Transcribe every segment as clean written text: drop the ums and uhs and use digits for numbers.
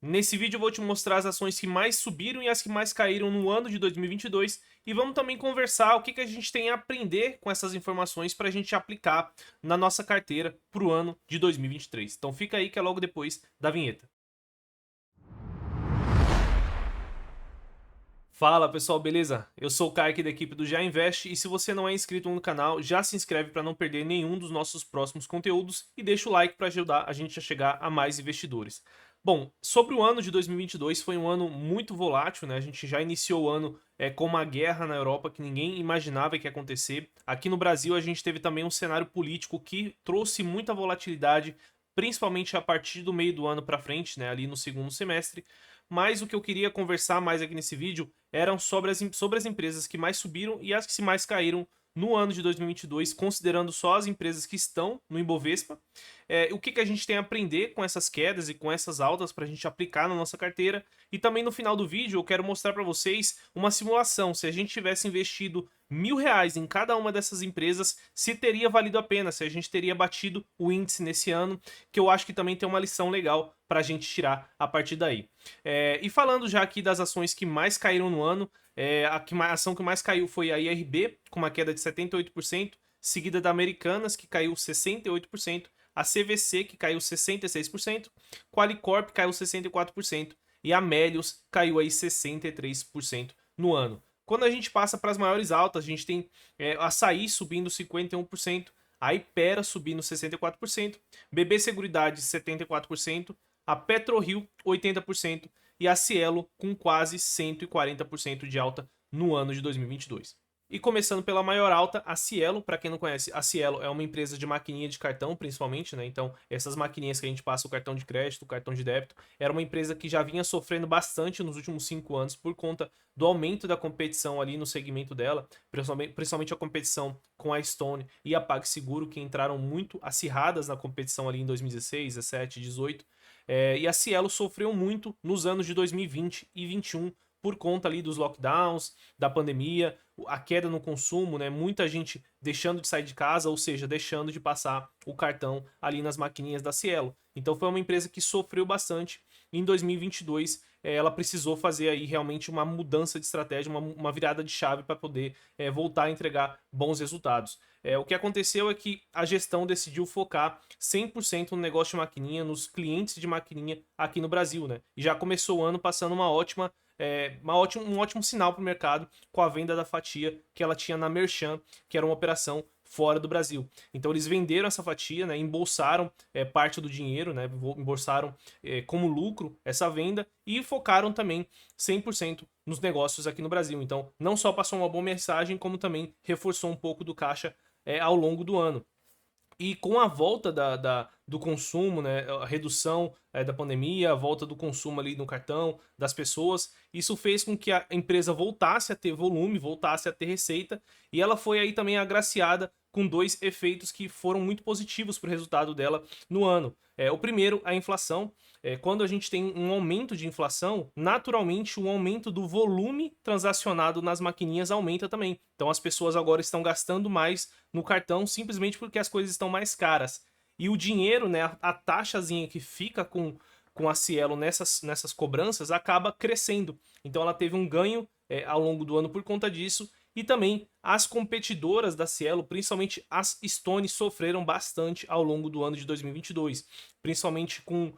Nesse vídeo eu vou te mostrar as ações que mais subiram e as que mais caíram no ano de 2022 e vamos também conversar o que a gente tem a aprender com essas informações para a gente aplicar na nossa carteira para o ano de 2023. Então fica aí que é logo depois da vinheta. Fala pessoal, beleza? Eu sou o Kaique da equipe do Já Invest e se você não é inscrito no canal, já se inscreve para não perder nenhum dos nossos próximos conteúdos e deixa o like para ajudar a gente a chegar a mais investidores. Bom, sobre o ano de 2022, foi um ano muito volátil, né? A gente já iniciou o ano com uma guerra na Europa que ninguém imaginava que ia acontecer. Aqui no Brasil a gente teve também um cenário político que trouxe muita volatilidade, principalmente a partir do meio do ano para frente, né? Ali no segundo semestre. Mas o que eu queria conversar mais aqui nesse vídeo eram sobre as empresas que mais subiram e as que mais caíram no ano de 2022, considerando só as empresas que estão no Ibovespa. O que a gente tem a aprender com essas quedas e com essas altas para a gente aplicar na nossa carteira. E também no final do vídeo eu quero mostrar para vocês uma simulação. Se a gente tivesse investido R$ 1.000 em cada uma dessas empresas, se teria valido a pena, se a gente teria batido o índice nesse ano, que eu acho que também tem uma lição legal para a gente tirar a partir daí. E falando já aqui das ações que mais caíram no ano, a ação que mais caiu foi a IRB, com uma queda de 78%, seguida da Americanas, que caiu 68%, a CVC, que caiu 66%, Qualicorp caiu 64% e a Melius caiu aí 63% no ano. Quando a gente passa para as maiores altas, a gente tem a Açaí subindo 51%, a Ipera subindo 64%, BB Seguridade 74%, a PetroRio 80% e a Cielo com quase 140% de alta no ano de 2022. E começando pela maior alta, a Cielo. Para quem não conhece, a Cielo é uma empresa de maquininha de cartão, principalmente, né? Então, essas maquininhas que a gente passa o cartão de crédito, o cartão de débito, era uma empresa que já vinha sofrendo bastante nos últimos 5 anos por conta do aumento da competição ali no segmento dela, principalmente a competição com a Stone e a PagSeguro, que entraram muito acirradas na competição ali em 2016, 17, 18. E a Cielo sofreu muito nos anos de 2020 e 2021 por conta ali dos lockdowns, da pandemia, a queda no consumo, né? Muita gente deixando de sair de casa, ou seja, deixando de passar o cartão ali nas maquininhas da Cielo. Então foi uma empresa que sofreu bastante. Em 2022, ela precisou fazer aí realmente uma mudança de estratégia, uma virada de chave para poder voltar a entregar bons resultados. O que aconteceu é que a gestão decidiu focar 100% no negócio de maquininha, nos clientes de maquininha aqui no Brasil, né? E já começou o ano passando um ótimo sinal para o mercado com a venda da fatia que ela tinha na Merchan, que era uma operação fora do Brasil. Então eles venderam essa fatia, né, embolsaram parte do dinheiro, né, embolsaram como lucro essa venda e focaram também 100% nos negócios aqui no Brasil. Então não só passou uma boa mensagem, como também reforçou um pouco do caixa ao longo do ano. E com a volta do consumo, né, a redução da pandemia, a volta do consumo ali no cartão das pessoas, isso fez com que a empresa voltasse a ter volume, voltasse a ter receita, e ela foi aí também agraciada com dois efeitos que foram muito positivos para o resultado dela no ano. O primeiro, a inflação. Quando a gente tem um aumento de inflação, naturalmente o aumento do volume transacionado nas maquininhas aumenta também. Então as pessoas agora estão gastando mais no cartão simplesmente porque as coisas estão mais caras. E o dinheiro, né, a taxazinha que fica com a Cielo nessas cobranças acaba crescendo. Então ela teve um ganho ao longo do ano por conta disso. E também as competidoras da Cielo, principalmente as Stone, sofreram bastante ao longo do ano de 2022, principalmente com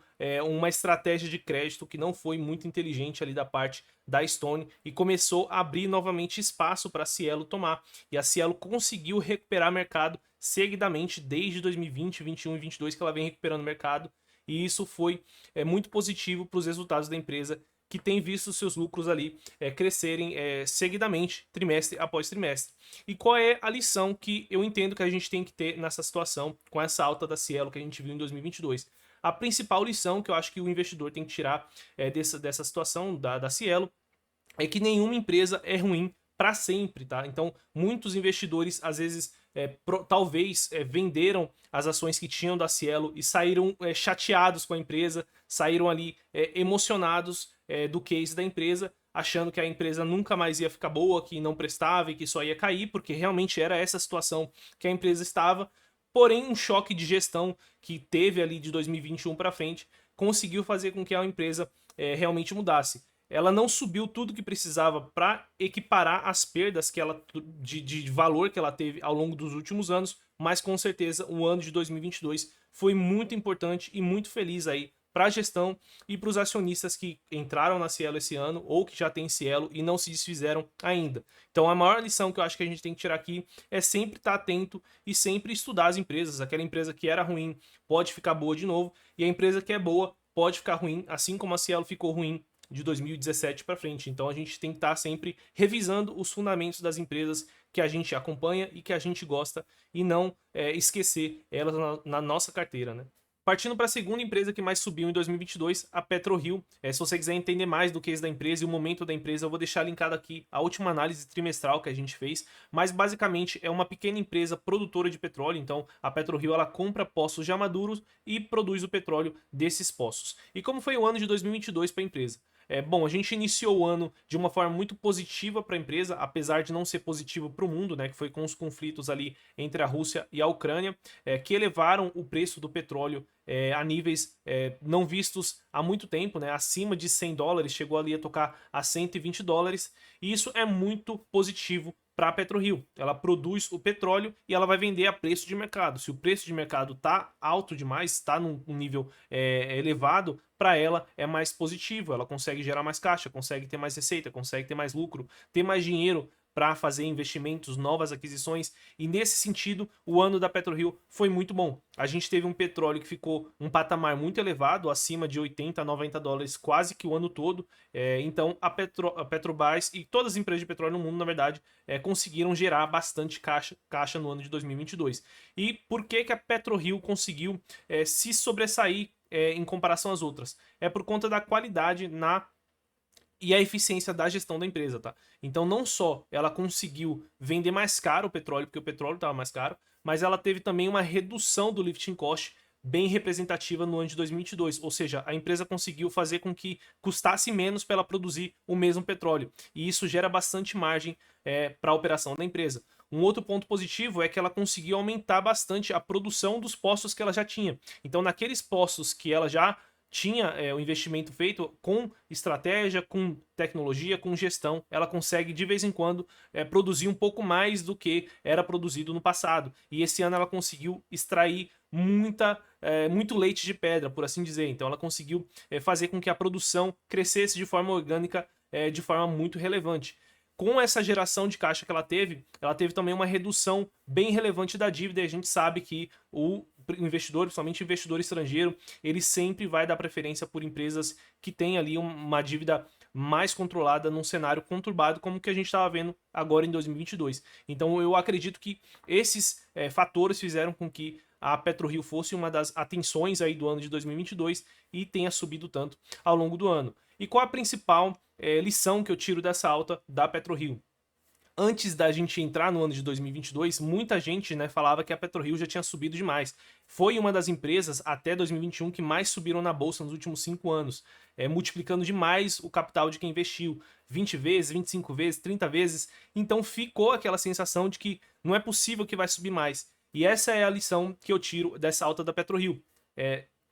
uma estratégia de crédito que não foi muito inteligente ali da parte da Stone e começou a abrir novamente espaço para a Cielo tomar. E a Cielo conseguiu recuperar mercado seguidamente desde 2020, 21 e 22 que ela vem recuperando mercado. E isso foi muito positivo para os resultados da empresa, que tem visto seus lucros ali crescerem seguidamente, trimestre após trimestre. E qual é a lição que eu entendo que a gente tem que ter nessa situação, com essa alta da Cielo que a gente viu em 2022? A principal lição que eu acho que o investidor tem que tirar dessa situação da Cielo é que nenhuma empresa é ruim para sempre, tá? Então, muitos investidores, às vezes, talvez venderam as ações que tinham da Cielo e saíram chateados com a empresa, saíram ali emocionados do case da empresa, achando que a empresa nunca mais ia ficar boa, que não prestava e que só ia cair, porque realmente era essa situação que a empresa estava. Porém, um choque de gestão que teve ali de 2021 para frente conseguiu fazer com que a empresa realmente mudasse. Ela não subiu tudo que precisava para equiparar as perdas que ela, de valor que ela teve ao longo dos últimos anos, mas com certeza o ano de 2022 foi muito importante e muito feliz aí para a gestão e para os acionistas que entraram na Cielo esse ano ou que já têm Cielo e não se desfizeram ainda. Então a maior lição que eu acho que a gente tem que tirar aqui é sempre estar atento e sempre estudar as empresas. Aquela empresa que era ruim pode ficar boa de novo e a empresa que é boa pode ficar ruim, assim como a Cielo ficou ruim de 2017 para frente. Então a gente tem que estar sempre revisando os fundamentos das empresas que a gente acompanha e que a gente gosta e não esquecer elas na nossa carteira, né? Partindo para a segunda empresa que mais subiu em 2022, a PetroRio. Se você quiser entender mais do case da empresa e o momento da empresa, eu vou deixar linkado aqui a última análise trimestral que a gente fez, mas basicamente é uma pequena empresa produtora de petróleo. Então a PetroRio ela compra poços já maduros e produz o petróleo desses poços. E como foi o ano de 2022 para a empresa? Bom, a gente iniciou o ano de uma forma muito positiva para a empresa, apesar de não ser positivo para o mundo, né, que foi com os conflitos ali entre a Rússia e a Ucrânia, que elevaram o preço do petróleo a níveis não vistos há muito tempo, né, acima de $100, chegou ali a tocar a $120, e isso é muito positivo para a PetroRio. Ela produz o petróleo e ela vai vender a preço de mercado. Se o preço de mercado está alto demais, está num nível elevado, para ela é mais positivo. Ela consegue gerar mais caixa, consegue ter mais receita, consegue ter mais lucro, ter mais dinheiro para fazer investimentos, novas aquisições, e nesse sentido o ano da PetroRio foi muito bom. A gente teve um petróleo que ficou um patamar muito elevado, acima de $80 a $90 quase que o ano todo, então a Petrobras e todas as empresas de petróleo no mundo, na verdade, conseguiram gerar bastante caixa no ano de 2022. E por que a PetroRio conseguiu se sobressair em comparação às outras? É por conta da qualidade e a eficiência da gestão da empresa, tá? Então não só ela conseguiu vender mais caro o petróleo, porque o petróleo estava mais caro, mas ela teve também uma redução do lifting cost bem representativa no ano de 2022, ou seja, a empresa conseguiu fazer com que custasse menos para ela produzir o mesmo petróleo, e isso gera bastante margem para a operação da empresa. Um outro ponto positivo é que ela conseguiu aumentar bastante a produção dos poços que ela já tinha. Então, naqueles poços que ela já tinha o investimento feito com estratégia, com tecnologia, com gestão, ela consegue de vez em quando produzir um pouco mais do que era produzido no passado. E esse ano ela conseguiu extrair muito leite de pedra, por assim dizer. Então ela conseguiu fazer com que a produção crescesse de forma orgânica, de forma muito relevante. Com essa geração de caixa que ela teve também uma redução bem relevante da dívida, e a gente sabe que o investidor, principalmente investidor estrangeiro, ele sempre vai dar preferência por empresas que têm ali uma dívida mais controlada num cenário conturbado como o que a gente estava vendo agora em 2022. Então eu acredito que esses fatores fizeram com que a PetroRio fosse uma das atenções aí do ano de 2022 e tenha subido tanto ao longo do ano. E qual a principal lição que eu tiro dessa alta da PetroRio? Antes da gente entrar no ano de 2022, muita gente falava que a PetroRio já tinha subido demais. Foi uma das empresas até 2021 que mais subiram na bolsa nos últimos 5 anos, multiplicando demais o capital de quem investiu, 20 vezes, 25 vezes, 30 vezes. Então ficou aquela sensação de que não é possível que vai subir mais. E essa é a lição que eu tiro dessa alta da PetroRio.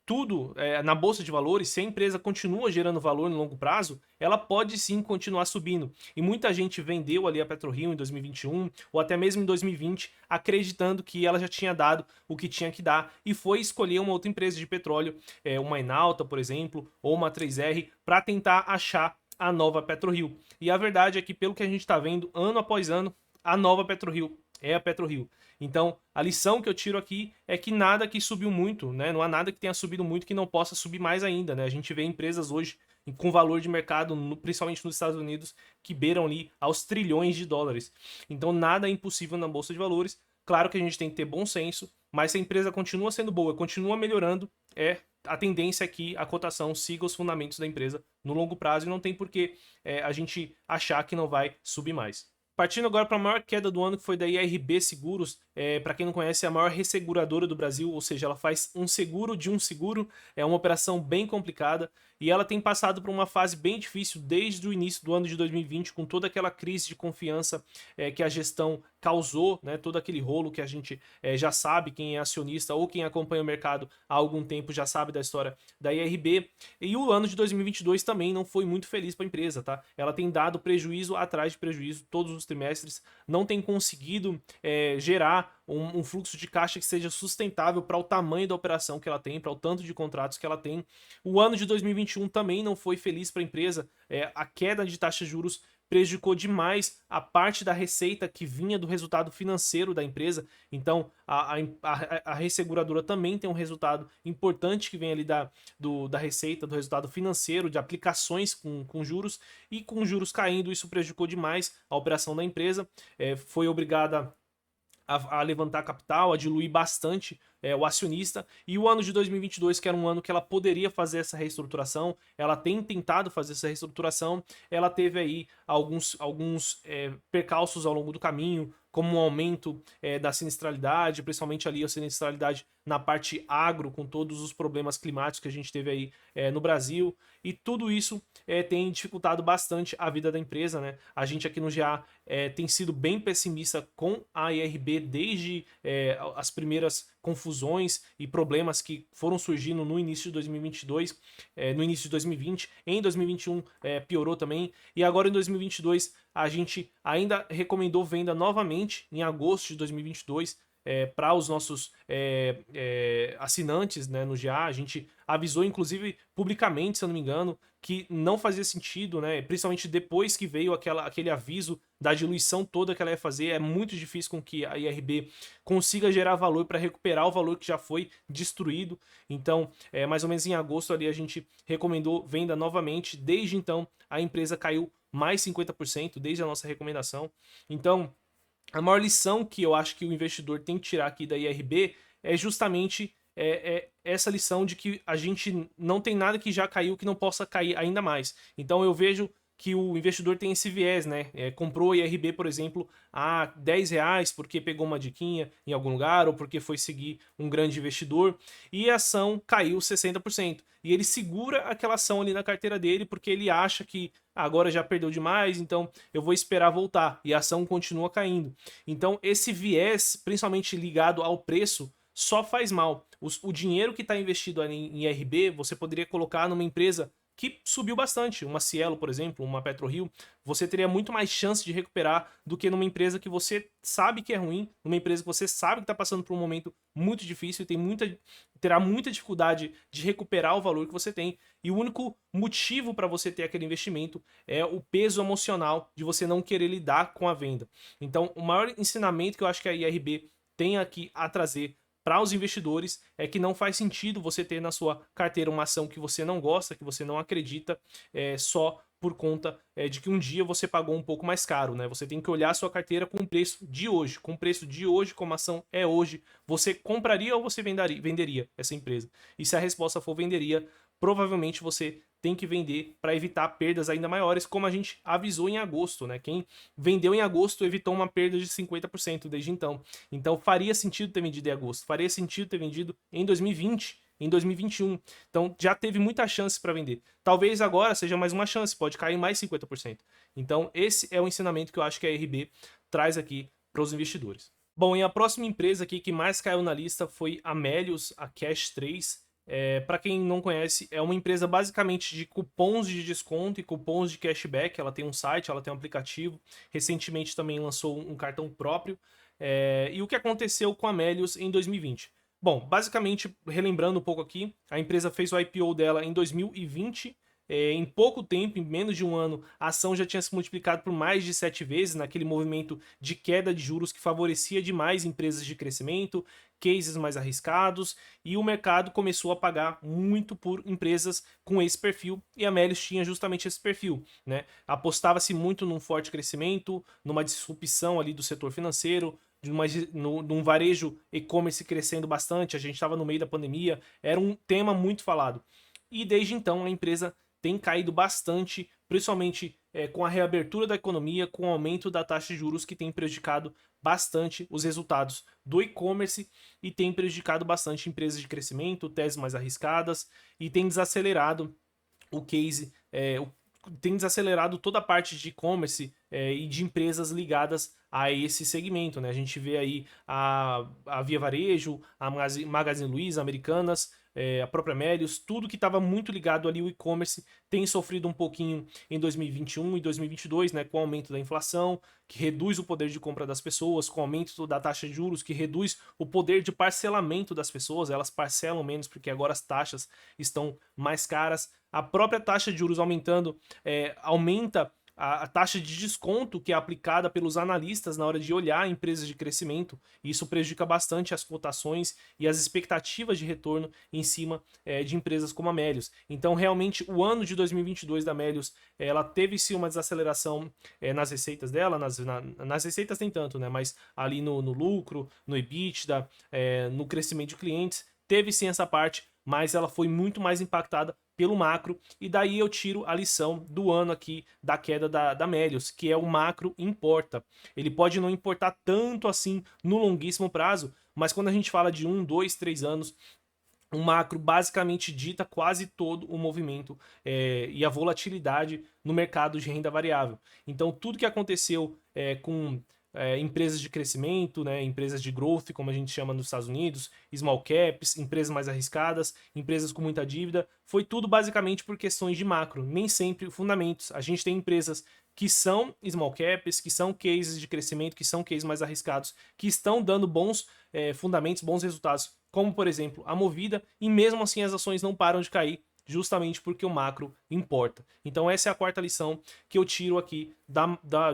Tudo na bolsa de valores, se a empresa continua gerando valor no longo prazo, ela pode sim continuar subindo. E muita gente vendeu ali a PetroRio em 2021 ou até mesmo em 2020, acreditando que ela já tinha dado o que tinha que dar e foi escolher uma outra empresa de petróleo, uma Enalta, por exemplo, ou uma 3R, para tentar achar a nova PetroRio. E a verdade é que, pelo que a gente está vendo, ano após ano, a nova PetroRio é a PetroRio. Então, a lição que eu tiro aqui é que nada que subiu muito, né? Não há nada que tenha subido muito que não possa subir mais ainda, né? A gente vê empresas hoje com valor de mercado, principalmente nos Estados Unidos, que beiram ali aos trilhões de dólares. Então, nada é impossível na bolsa de valores. Claro que a gente tem que ter bom senso, mas se a empresa continua sendo boa, continua melhorando, a tendência é que a cotação siga os fundamentos da empresa no longo prazo e não tem por que a gente achar que não vai subir mais. Partindo agora para a maior queda do ano, que foi da IRB Seguros, para quem não conhece, é a maior resseguradora do Brasil, ou seja, ela faz um seguro de um seguro, é uma operação bem complicada, e ela tem passado por uma fase bem difícil desde o início do ano de 2020, com toda aquela crise de confiança que a gestão causou, né, todo aquele rolo que a gente já sabe, quem é acionista ou quem acompanha o mercado há algum tempo já sabe da história da IRB. E o ano de 2022 também não foi muito feliz para a empresa, tá? Ela tem dado prejuízo atrás de prejuízo todos os trimestres, não tem conseguido gerar um fluxo de caixa que seja sustentável para o tamanho da operação que ela tem, para o tanto de contratos que ela tem. O ano de 2021 também não foi feliz para a empresa, a queda de taxa de juros prejudicou demais a parte da receita que vinha do resultado financeiro da empresa. Então, a resseguradora também tem um resultado importante que vem ali da receita, do resultado financeiro, de aplicações com juros, e com juros caindo, isso prejudicou demais a operação da empresa. Foi obrigada a levantar capital, a diluir bastante o acionista. E o ano de 2022, que era um ano que ela poderia fazer essa reestruturação, ela tem tentado fazer essa reestruturação, ela teve aí alguns percalços ao longo do caminho, como um aumento da sinistralidade, principalmente ali a sinistralidade na parte agro, com todos os problemas climáticos que a gente teve aí no Brasil, e tudo isso tem dificultado bastante a vida da empresa, né? A gente aqui no GA tem sido bem pessimista com a IRB desde as primeiras confusões e problemas que foram surgindo no início de 2022, no início de 2020, em 2021 piorou também, e agora em 2022 a gente ainda recomendou venda novamente em agosto de 2022 para os nossos assinantes, né, no GA. A gente avisou, inclusive, publicamente, se eu não me engano, que não fazia sentido, né, principalmente depois que veio aquele aviso da diluição toda que ela ia fazer. É muito difícil com que a IRB consiga gerar valor para recuperar o valor que já foi destruído. Então, mais ou menos em agosto ali a gente recomendou venda novamente. Desde então, a empresa caiu mais 50% desde a nossa recomendação. Então, a maior lição que eu acho que o investidor tem que tirar aqui da IRB é justamente essa lição de que a gente não tem nada que já caiu que não possa cair ainda mais. Então eu vejo que o investidor tem esse viés, né? Comprou a IRB, por exemplo, a R$ 10 porque pegou uma diquinha em algum lugar ou porque foi seguir um grande investidor, e a ação caiu 60%. E ele segura aquela ação ali na carteira dele porque ele acha que agora já perdeu demais, então eu vou esperar voltar, e a ação continua caindo. Então esse viés, principalmente ligado ao preço, só faz mal. O dinheiro que está investido ali em IRB, você poderia colocar numa empresa que subiu bastante, uma Cielo, por exemplo, uma PetroRio. Você teria muito mais chance de recuperar do que numa empresa que você sabe que é ruim, numa empresa que você sabe que está passando por um momento muito difícil e terá muita dificuldade de recuperar o valor que você tem. E o único motivo para você ter aquele investimento é o peso emocional de você não querer lidar com a venda. Então, o maior ensinamento que eu acho que a IRB tem aqui a trazer para os investidores é que não faz sentido você ter na sua carteira uma ação que você não gosta, que você não acredita, só por conta de que um dia você pagou um pouco mais caro, né? Você tem que olhar a sua carteira com o preço de hoje. Com o preço de hoje, como a ação é hoje, você compraria ou você venderia essa empresa? E se a resposta for venderia, provavelmente você tem que vender para evitar perdas ainda maiores, como a gente avisou em agosto, né? Quem vendeu em agosto evitou uma perda de 50% desde então. Então faria sentido ter vendido em agosto, faria sentido ter vendido em 2020, em 2021. Então já teve muita chance para vender. Talvez agora seja mais uma chance, pode cair mais 50%. Então esse é o ensinamento que eu acho que a RB traz aqui para os investidores. Bom, e a próxima empresa aqui que mais caiu na lista foi a Melius, a Cash 3. Para quem não conhece, é uma empresa basicamente de cupons de desconto e cupons de cashback. Ela tem um site, ela tem um aplicativo. Recentemente também lançou um cartão próprio. E o que aconteceu com a Melius em 2020? Bom, basicamente, relembrando um pouco aqui, a empresa fez o IPO dela em 2020. Em pouco tempo, em menos de um ano, a ação já tinha se multiplicado por mais de 7 vezes, naquele movimento de queda de juros que favorecia demais empresas de crescimento, cases mais arriscados, e o mercado começou a pagar muito por empresas com esse perfil, e a Melius tinha justamente esse perfil, né? Apostava-se muito num forte crescimento, numa disrupção ali do setor financeiro, num varejo e-commerce crescendo bastante. A gente estava no meio da pandemia, era um tema muito falado. E desde então a empresa tem caído bastante, principalmente com a reabertura da economia, com o aumento da taxa de juros que tem prejudicado bastante os resultados do e-commerce e tem prejudicado bastante empresas de crescimento, teses mais arriscadas e tem desacelerado o case, tem desacelerado toda a parte de e-commerce e de empresas ligadas a esse segmento, né? A gente vê aí a Via Varejo, a Magazine Luiza, Americanas, a própria Melius, tudo que estava muito ligado ali ao e-commerce tem sofrido um pouquinho em 2021 e 2022, né? Com o aumento da inflação, que reduz o poder de compra das pessoas, com o aumento da taxa de juros, que reduz o poder de parcelamento das pessoas, elas parcelam menos porque agora as taxas estão mais caras. A própria taxa de juros aumentando, aumenta a taxa de desconto que é aplicada pelos analistas na hora de olhar empresas de crescimento. Isso prejudica bastante as cotações e as expectativas de retorno em cima de empresas como a Melius. Então, realmente, o ano de 2022 da Melius, ela teve sim uma desaceleração nas receitas dela, nas receitas tem tanto, né? Mas ali no lucro, no EBITDA, no crescimento de clientes, teve sim essa parte, mas ela foi muito mais impactada pelo macro, e daí eu tiro a lição do ano aqui da queda da Melius, que é o macro importa. Ele pode não importar tanto assim no longuíssimo prazo, mas quando a gente fala de 1, 2, 3 anos, o macro basicamente dita quase todo o movimento e a volatilidade no mercado de renda variável. Então, tudo que aconteceu com empresas de crescimento, né, empresas de growth, como a gente chama nos Estados Unidos, small caps, empresas mais arriscadas, empresas com muita dívida, foi tudo basicamente por questões de macro, nem sempre fundamentos. A gente tem empresas que são small caps, que são cases de crescimento, que são cases mais arriscados, que estão dando bons fundamentos, bons resultados, como por exemplo a Movida, e mesmo assim as ações não param de cair, justamente porque o macro importa. Então essa é a quarta lição que eu tiro aqui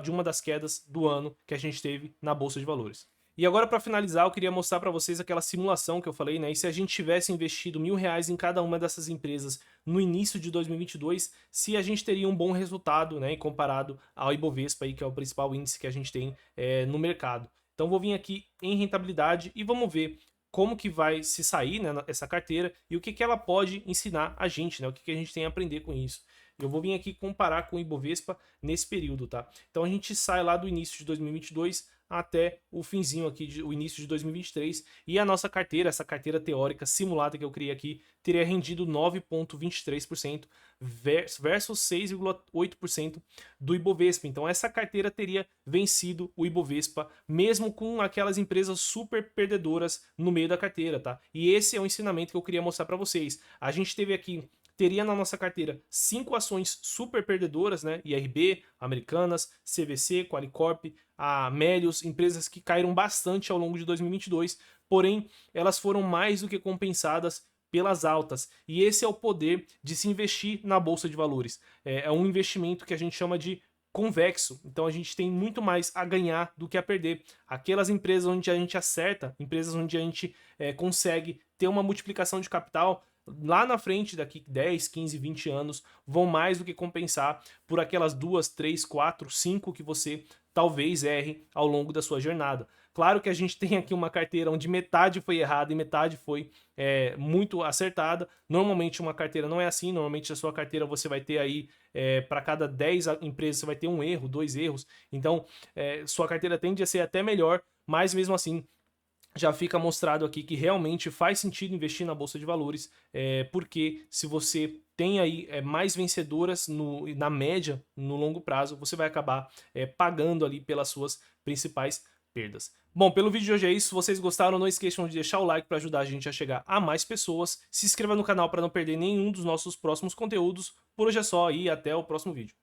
de uma das quedas do ano que a gente teve na Bolsa de Valores. E agora, para finalizar, eu queria mostrar para vocês aquela simulação que eu falei, né? E se a gente tivesse investido R$1.000 em cada uma dessas empresas no início de 2022, se a gente teria um bom resultado, né? Comparado ao Ibovespa, aí, que é o principal índice que a gente tem no mercado. Então, vou vir aqui em rentabilidade e vamos ver como que vai se sair, né, essa carteira e o que ela pode ensinar a gente, né? O que a gente tem a aprender com isso. Eu vou vir aqui comparar com o Ibovespa nesse período, tá? Então a gente sai lá do início de 2022 até o finzinho aqui, o início de 2023, e a nossa carteira, essa carteira teórica simulada que eu criei aqui, teria rendido 9,23% versus 6,8% do Ibovespa. Então essa carteira teria vencido o Ibovespa, mesmo com aquelas empresas super perdedoras no meio da carteira, tá? E esse é o ensinamento que eu queria mostrar para vocês. A gente teve aqui teria na nossa carteira 5 ações super perdedoras, né? IRB, Americanas, CVC, Qualicorp, a Melius, empresas que caíram bastante ao longo de 2022, porém elas foram mais do que compensadas pelas altas. E esse é o poder de se investir na bolsa de valores. É um investimento que a gente chama de convexo, então a gente tem muito mais a ganhar do que a perder. Aquelas empresas onde a gente acerta, empresas onde a gente consegue ter uma multiplicação de capital, lá na frente, daqui 10, 15, 20 anos, vão mais do que compensar por aquelas 2, 3, 4, 5 que você talvez erre ao longo da sua jornada. Claro que a gente tem aqui uma carteira onde metade foi errada e metade foi muito acertada. Normalmente uma carteira não é assim, normalmente a sua carteira você vai ter aí, para cada 10 empresas você vai ter um erro, 2 erros. Então, sua carteira tende a ser até melhor, mas mesmo assim, já fica mostrado aqui que realmente faz sentido investir na Bolsa de Valores, porque se você tem aí mais vencedoras na média, no longo prazo, você vai acabar pagando ali pelas suas principais perdas. Bom, pelo vídeo de hoje é isso. Se vocês gostaram, não esqueçam de deixar o like para ajudar a gente a chegar a mais pessoas. Se inscreva no canal para não perder nenhum dos nossos próximos conteúdos. Por hoje é só e até o próximo vídeo.